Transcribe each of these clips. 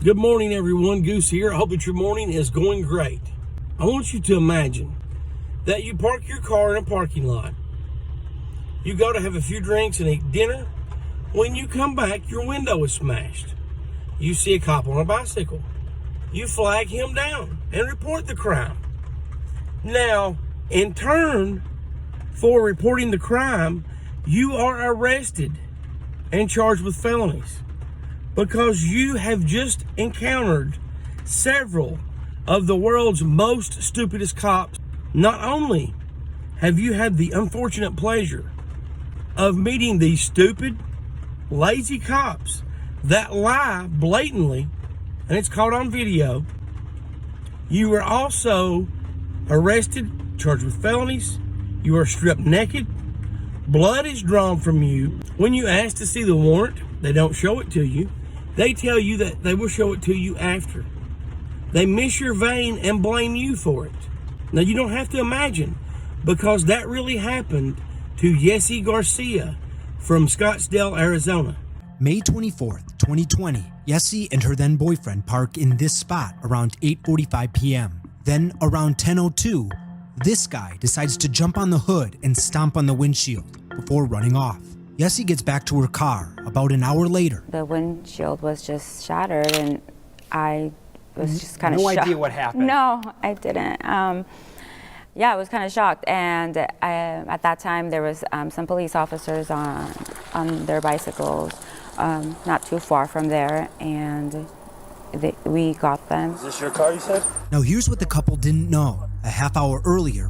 Good morning, everyone. Goose here. I hope that your morning is going great. I want you to imagine that you park your car in a parking lot. You go to have a few drinks and eat dinner. When you come back, your window is smashed. You see a cop on a bicycle. You flag him down and report the crime. Now, in turn for reporting the crime, you are arrested and charged with felonies, because you have just encountered several of the world's most stupidest cops. Not only have you had the unfortunate pleasure of meeting these stupid, lazy cops that lie blatantly, and it's caught on video, you were also arrested, charged with felonies. You are stripped naked. Blood is drawn from you. When you ask to see the warrant, they don't show it to you. They tell you that they will show it to you after. They miss your vein and blame you for it. Now, you don't have to imagine, because that really happened to Yessie Garcia from Scottsdale, Arizona. May 24th, 2020, Yessie and her then boyfriend park in this spot around 8:45 p.m. Then around 10:02, this guy decides to jump on the hood and stomp on the windshield before running off. Yessie gets back to her car about an hour later. The windshield was just shattered, and I was just kind of shocked. No idea what happened? No, I didn't. Yeah, I was kind of shocked, and at that time there was some police officers on their bicycles, not too far from there, and we got them. Is this your car, you said? Now here's what the couple didn't know. A half hour earlier,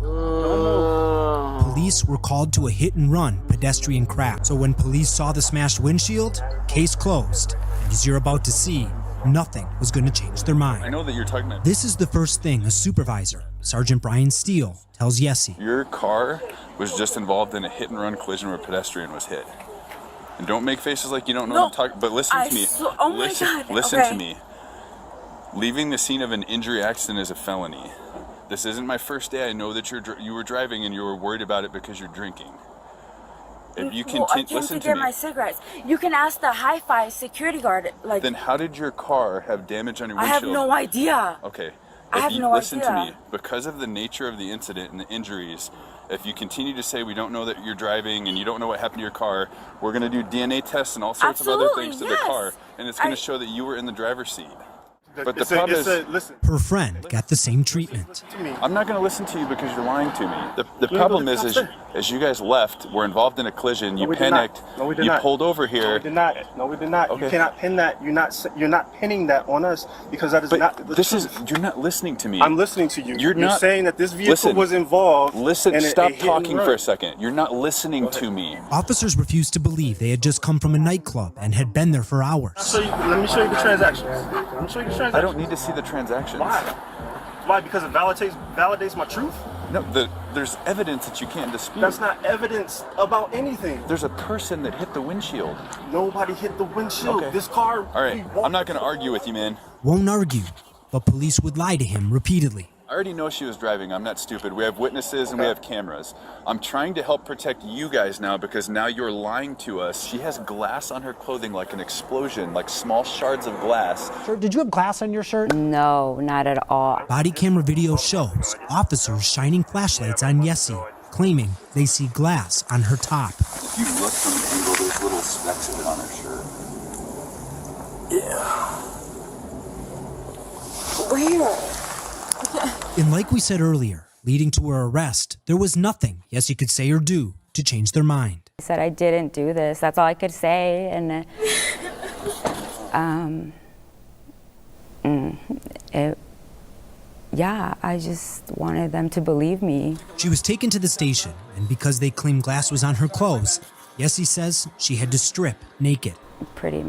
police were called to a hit-and-run pedestrian crash. So when police saw the smashed windshield, case closed. And as you're about to see, nothing was going to change their mind. I know that you're talking about. This is the first thing a supervisor, Sergeant Brian Steele, tells Yessie. Your car was just involved in a hit-and-run collision where a pedestrian was hit. And don't make faces like you don't know what I'm talking. But listen to me. Oh my God. Listen Okay. to me. Leaving the scene of an injury accident is a felony. This isn't my first day. I know that you were driving and you were worried about it because you're drinking. If you Well, I came to get my cigarettes. You can ask the hi-fi security guard. Like, then how did your car have damage on your I windshield? have no idea. Okay. I have no listen to idea. me. Because of the nature of the incident and the injuries, if you continue to say we don't know that you're driving and you don't know what happened to your car, we're going to do DNA tests and all sorts of other things to the car, and it's going to show that you were in the driver's seat. But the problem is, Her friend got the same treatment. I'm not going to listen to you because you're lying to me. The problem is you guys left, were involved in a collision, you panicked, you pulled over here. No, we did not. No, we did not. Okay. You cannot pin that. You're not pinning that on us, because that is not the truth. You're not listening to me. I'm listening to you. You're not saying that this vehicle was involved. Listen, in stop a hit and talking run. for a second. You're not listening to me. Officers refused to believe they had just come from a nightclub and had been there for hours. Let me show you the transactions. Let me show you the transactions. I don't need to see the transactions. Why? Why? Because it validates my truth? No, there's evidence that you can't dispute. That's not evidence about anything. There's a person that hit the windshield. Nobody hit the windshield. Okay. This car. All right, I'm not going to argue with you, man. Won't argue, but police would lie to him repeatedly. I already know she was driving. I'm not stupid. We have witnesses and we have cameras. I'm trying to help protect you guys now because now you're lying to us. She has glass on her clothing like an explosion, like small shards of glass. Sir, did you have glass on your shirt? No, not at all. Body camera video shows officers shining flashlights on Yessie, claiming they see glass on her top. If you look from an angle, there's little specks of it on her shirt. Yeah. Where? And like we said earlier, leading to her arrest, there was nothing Yessie could say or do to change their mind. I said I didn't do this. That's all I could say, and yeah, I just wanted them to believe me. She was taken to the station, and because they claimed glass was on her clothes, Yessie says she had to strip naked. Pretty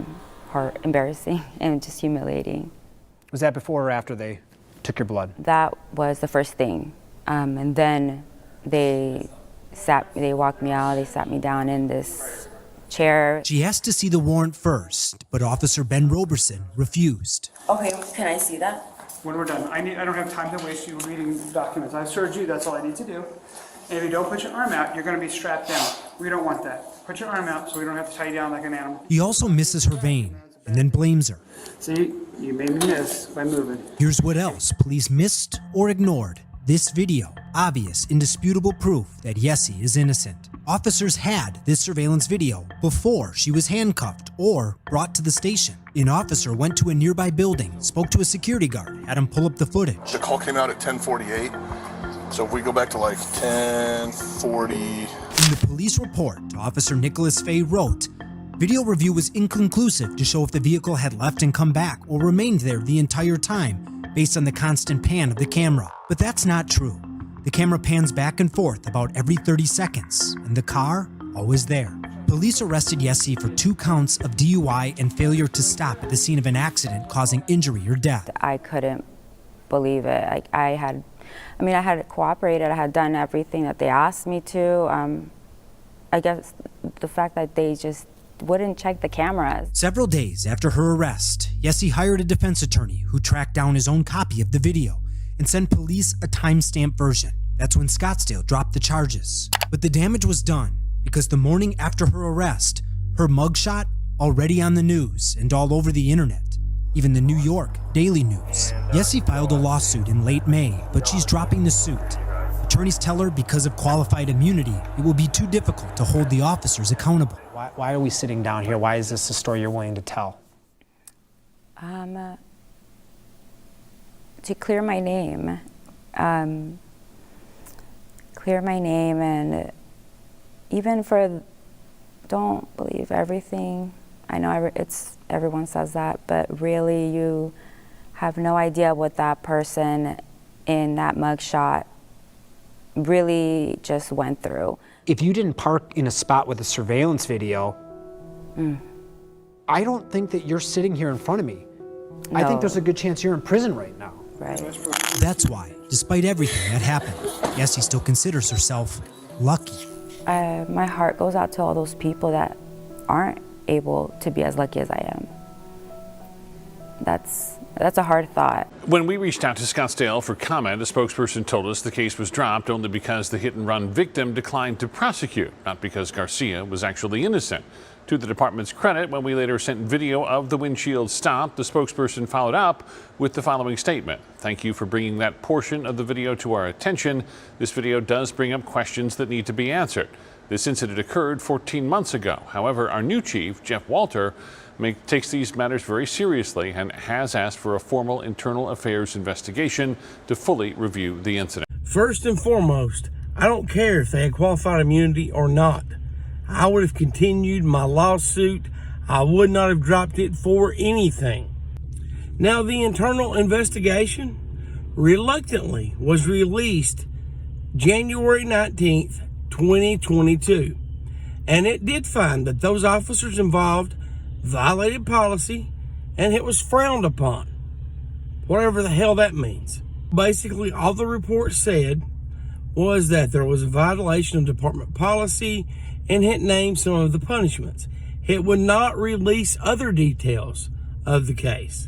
embarrassing and just humiliating. Was that before or after they took your blood? That was the first thing, and then they walked me out. They sat me down in this chair. She asked to see the warrant first, but Officer Ben Roberson refused. Okay, can I see that? When we're done, I don't have time to waste you reading documents. I've served you, that's all I need to do. And if you don't put your arm out, you're gonna be strapped down. We don't want that. Put your arm out so we don't have to tie you down like an animal. He also misses her vein. and then blames her. See, you made me miss by moving. Here's what else police missed or ignored. This video, obvious, indisputable proof that Yessie is innocent. Officers had this surveillance video before she was handcuffed or brought to the station. An officer went to a nearby building, spoke to a security guard, had him pull up the footage. The call came out at 10:48, so if we go back to like 10:40. In the police report, Officer Nicholas Fay wrote, video review was inconclusive to show if the vehicle had left and come back or remained there the entire time, based on the constant pan of the camera. But that's not true. The camera pans back and forth about every 30 seconds, and the car always there. Police arrested Yessie for 2 counts of DUI and failure to stop at the scene of an accident causing injury or death. I couldn't believe it. I had cooperated. I had done everything that they asked me to. I guess the fact that they just wouldn't check the cameras. Several days after her arrest, Yessie hired a defense attorney who tracked down his own copy of the video and sent police a timestamped version. That's when Scottsdale dropped the charges. But the damage was done because the morning after her arrest, her mugshot already on the news and all over the internet, even the New York Daily News. Yessie filed a lawsuit in late May, but she's dropping the suit. Attorneys tell her because of qualified immunity, it will be too difficult to hold the officers accountable. Why are we sitting down here? Why is this a story you're willing to tell? To clear my name. And even for, don't believe everything. I know everyone says that, but really you have no idea what that person in that mugshot really just went through. If you didn't park in a spot with a surveillance video, I don't think that you're sitting here in front of me. No. I think there's a good chance you're in prison right now. Right. That's why, despite everything that happened, Yessie still considers herself lucky. My heart goes out to all those people that aren't able to be as lucky as I am. That's a hard thought. When we reached out to Scottsdale for comment, a spokesperson told us the case was dropped only because the hit-and-run victim declined to prosecute, not because Garcia was actually innocent. To the department's credit, when we later sent video of the windshield stop, the spokesperson followed up with the following statement. Thank you for bringing that portion of the video to our attention. This video does bring up questions that need to be answered. This incident occurred 14 months ago. However, our new chief, Jeff Walter, takes these matters very seriously and has asked for a formal internal affairs investigation to fully review the incident. First and foremost, I don't care if they had qualified immunity or not. I would have continued my lawsuit. I would not have dropped it for anything. Now, the internal investigation reluctantly was released January 19th, 2022. And it did find that those officers involved violated policy and it was frowned upon. Whatever the hell that means. Basically, all the report said was that there was a violation of department policy and it named some of the punishments. It would not release other details of the case.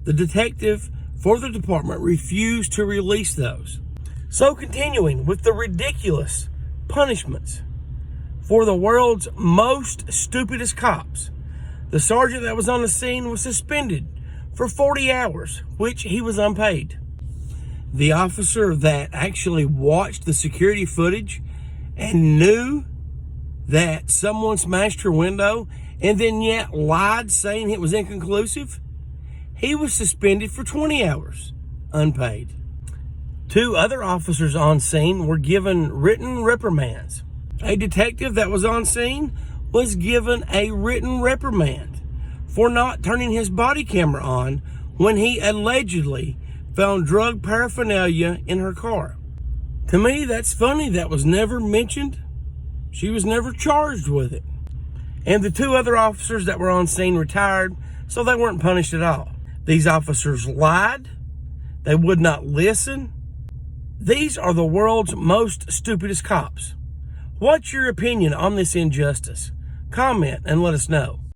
The detective for the department refused to release those. So continuing with the ridiculous punishments for the world's most stupidest cops, the sergeant that was on the scene was suspended for 40 hours, which he was unpaid. The officer that actually watched the security footage and knew that someone smashed her window and then yet lied saying it was inconclusive, he was suspended for 20 hours, unpaid. 2 other officers on scene were given written reprimands. A detective that was on scene was given a written reprimand for not turning his body camera on when he allegedly found drug paraphernalia in her car. To me, that's funny. That was never mentioned. She was never charged with it. And the 2 other officers that were on scene retired, so they weren't punished at all. These officers lied. They would not listen. These are the world's most stupidest cops. What's your opinion on this injustice? Comment and let us know.